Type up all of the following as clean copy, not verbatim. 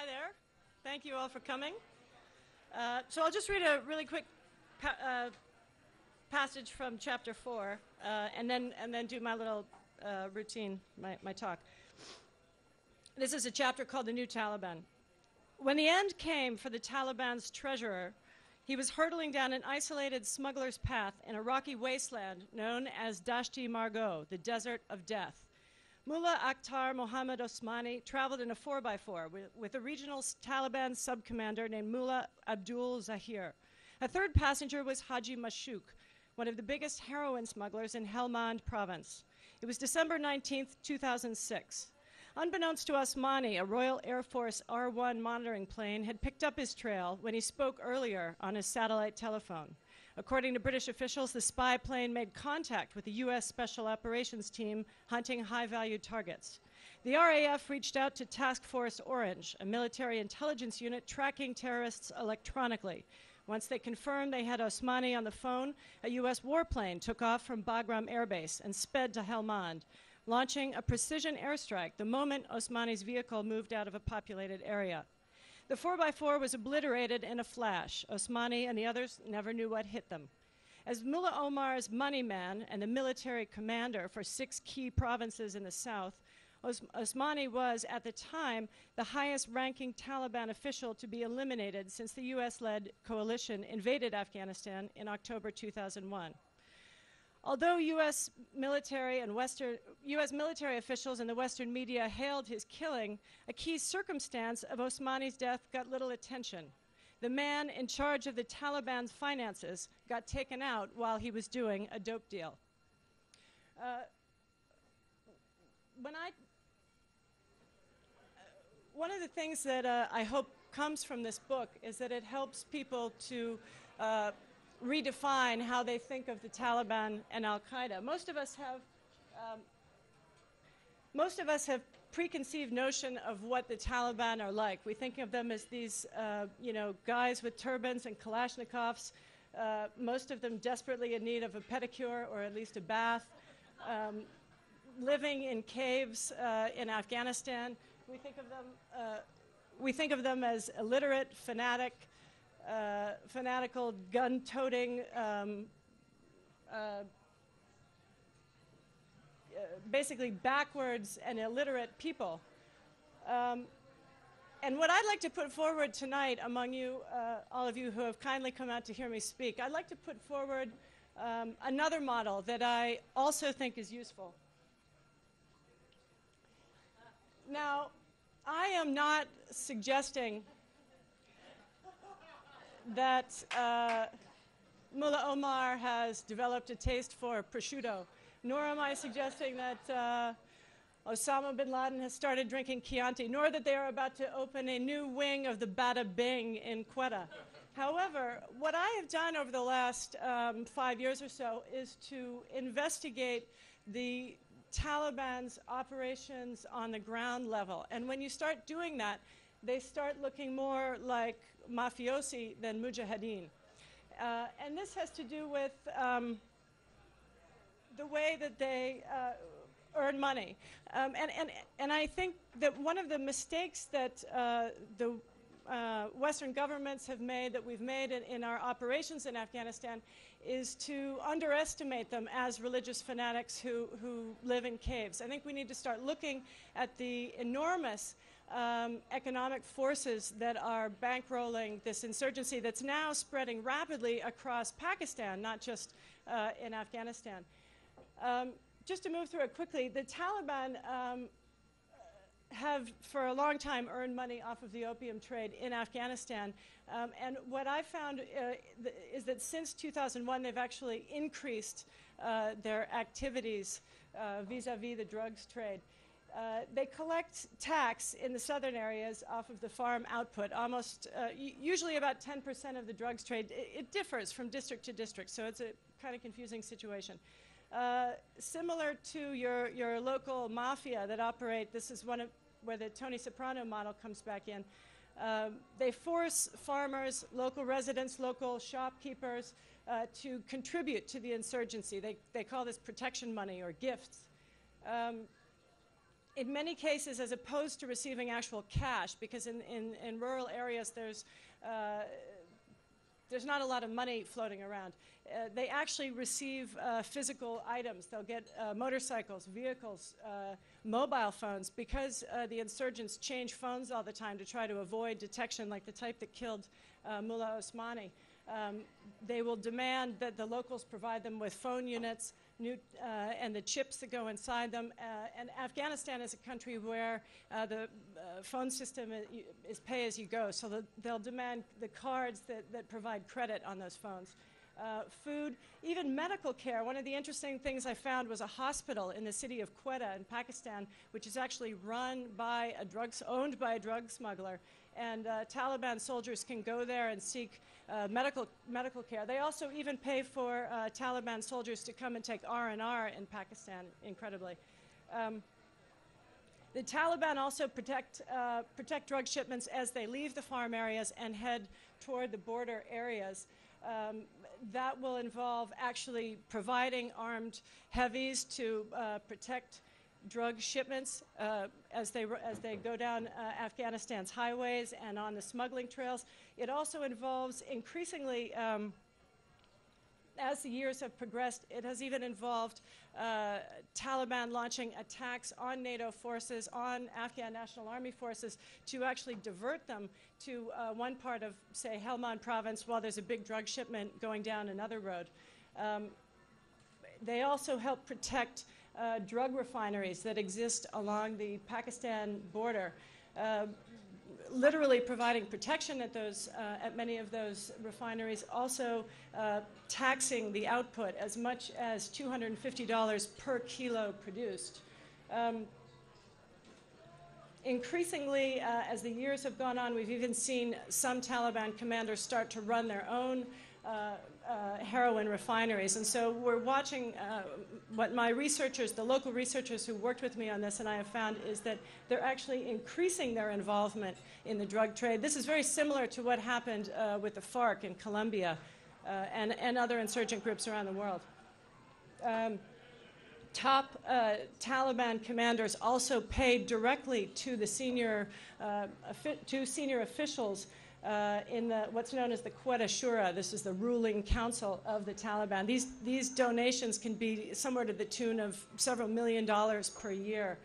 Hi there. Thank you all for coming. So I'll just read a really quick passage from chapter 4, and then do my little routine, my talk. This is a chapter called The New Taliban. When the end came for the Taliban's treasurer, he was hurtling down an isolated smuggler's path in a rocky wasteland known as Dashti Margot, the desert of death. Mullah Akhtar Mohammad Osmani traveled in a 4x4 with a regional Taliban sub-commander named Mullah Abdul Zahir. A third passenger was Haji Mashouk, one of the biggest heroin smugglers in Helmand province. It was December 19th, 2006. Unbeknownst to Osmani, a Royal Air Force R-1 monitoring plane had picked up his trail when he spoke earlier on his satellite telephone. According to British officials, the spy plane made contact with the U.S. Special Operations Team hunting high-value targets. The RAF reached out to Task Force Orange, a military intelligence unit tracking terrorists electronically. Once they confirmed they had Osmani on the phone, a U.S. warplane took off from Bagram Air Base and sped to Helmand, launching a precision airstrike the moment Osmani's vehicle moved out of a populated area. The 4x4 was obliterated in a flash. Osmani and the others never knew what hit them. As Mullah Omar's money man and the military commander for 6 key provinces in the south, Osmani was, at the time, the highest-ranking Taliban official to be eliminated since the U.S.-led coalition invaded Afghanistan in October 2001. Although U.S. military officials and the Western media hailed his killing, a key circumstance of Osmani's death got little attention. The man in charge of the Taliban's finances got taken out while he was doing a dope deal. One of the things that I hope comes from this book is that it helps people to redefine how they think of the Taliban and Al-Qaeda. Most of us have preconceived notion of what the Taliban are like. We think of them as these, guys with turbans and Kalashnikovs, most of them desperately in need of a pedicure or at least a bath, living in caves in Afghanistan. We think of them as illiterate, fanatical, gun-toting, basically backwards and illiterate people. And what I'd like to put forward tonight among you, all of you who have kindly come out to hear me speak, I'd like to put forward another model that I also think is useful. Now, I am not suggesting that Mullah Omar has developed a taste for prosciutto, nor am I suggesting that Osama bin Laden has started drinking Chianti, nor that they are about to open a new wing of the Bada Bing in Qaeda. However, what I have done over the last 5 years or so is to investigate the Taliban's operations on the ground level. And when you start doing that, they start looking more like mafiosi than mujahideen. And this has to do with the way that they earn money. And I think that one of the mistakes that the Western governments have made, that we've made in our operations in Afghanistan, is to underestimate them as religious fanatics who live in caves. I think we need to start looking at the enormous economic forces that are bankrolling this insurgency that's now spreading rapidly across Pakistan, not just in Afghanistan. Just to move through it quickly, the Taliban have for a long time earned money off of the opium trade in Afghanistan. And what I found is that since 2001, they've actually increased their activities vis-a-vis the drugs trade. They collect tax in the southern areas off of the farm output, almost, usually about 10% of the drugs trade. It differs from district to district, so it's a kind of confusing situation. Similar to your local mafia that operate, this is one of where the Tony Soprano model comes back in. They force farmers, local residents, local shopkeepers to contribute to the insurgency. They call this protection money or gifts. in many cases, as opposed to receiving actual cash, because in rural areas there's not a lot of money floating around. They actually receive physical items. They'll get motorcycles, vehicles, mobile phones, because the insurgents change phones all the time to try to avoid detection, like the type that killed Mullah Osmani. They will demand that the locals provide them with phone units and the chips that go inside them. And Afghanistan is a country where the phone system is pay-as-you-go, so they'll demand the cards that provide credit on those phones. Food, even medical care. One of the interesting things I found was a hospital in the city of Quetta in Pakistan, which is actually run by owned by a drug smuggler. And Taliban soldiers can go there and seek medical care. They also even pay for Taliban soldiers to come and take R&R in Pakistan, incredibly. The Taliban also protect drug shipments as they leave the farm areas and head toward the border areas. That will involve actually providing armed heavies to protect drug shipments as they go down Afghanistan's highways and on the smuggling trails. It also involves increasingly, as the years have progressed, it has even involved Taliban launching attacks on NATO forces, on Afghan National Army forces, to actually divert them to one part of, say, Helmand province, while there's a big drug shipment going down another road. They also help protect drug refineries that exist along the Pakistan border, literally providing protection at many of those refineries, also taxing the output as much as $250 per kilo produced. Increasingly, as the years have gone on, we've even seen some Taliban commanders start to run their own heroin refineries. And so we're watching what my researchers, the local researchers who worked with me on this, and I have found is that they're actually increasing their involvement in the drug trade. This is very similar to what happened with the FARC in Colombia and other insurgent groups around the world. Top Taliban commanders also paid directly to the senior officials in what's known as the Quetta Shura. This is the ruling council of the Taliban. These donations can be somewhere to the tune of several $1 million per year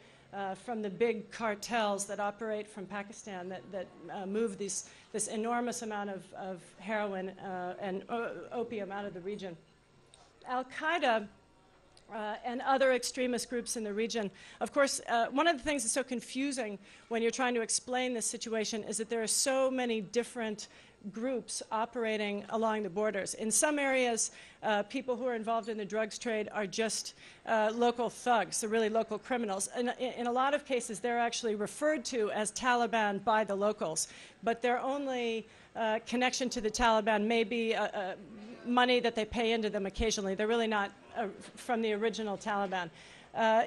from the big cartels that operate from Pakistan that move this enormous amount of heroin and opium out of the region. Al-Qaeda and other extremist groups in the region. Of course, one of the things that's so confusing when you're trying to explain this situation is that there are so many different groups operating along the borders. In some areas, people who are involved in the drugs trade are just local thugs, they're really local criminals. In a lot of cases, they're actually referred to as Taliban by the locals, but their only connection to the Taliban may be money that they pay into them occasionally. They're really not from the original Taliban.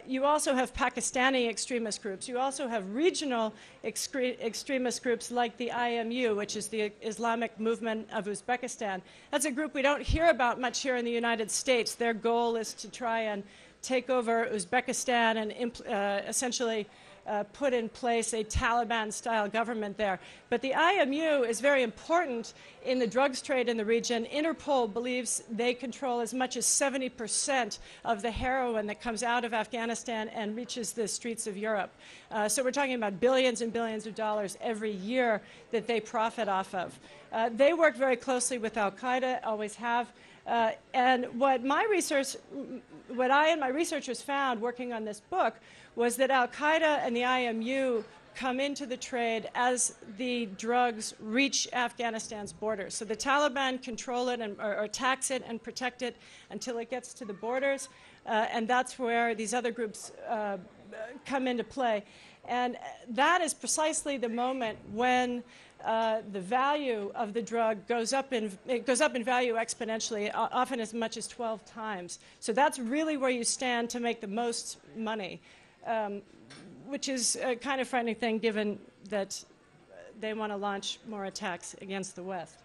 You also have Pakistani extremist groups. You also have regional extremist groups like the IMU, which is the Islamic Movement of Uzbekistan. That's a group we don't hear about much here in the United States. Their goal is to try and take over Uzbekistan and essentially put in place a Taliban-style government there. But the IMU is very important in the drugs trade in the region. Interpol believes they control as much as 70% of the heroin that comes out of Afghanistan and reaches the streets of Europe. So we're talking about billions and billions of dollars every year that they profit off of. They work very closely with Al-Qaeda, always have. And what I and my researchers found working on this book was that Al-Qaeda and the IMU come into the trade as the drugs reach Afghanistan's borders. So the Taliban control it or tax it and protect it until it gets to the borders, and that's where these other groups come into play. And that is precisely the moment when the value of the drug goes up in value exponentially, often as much as 12 times. So that's really where you stand to make the most money, which is a kind of frightening thing given that they want to launch more attacks against the West.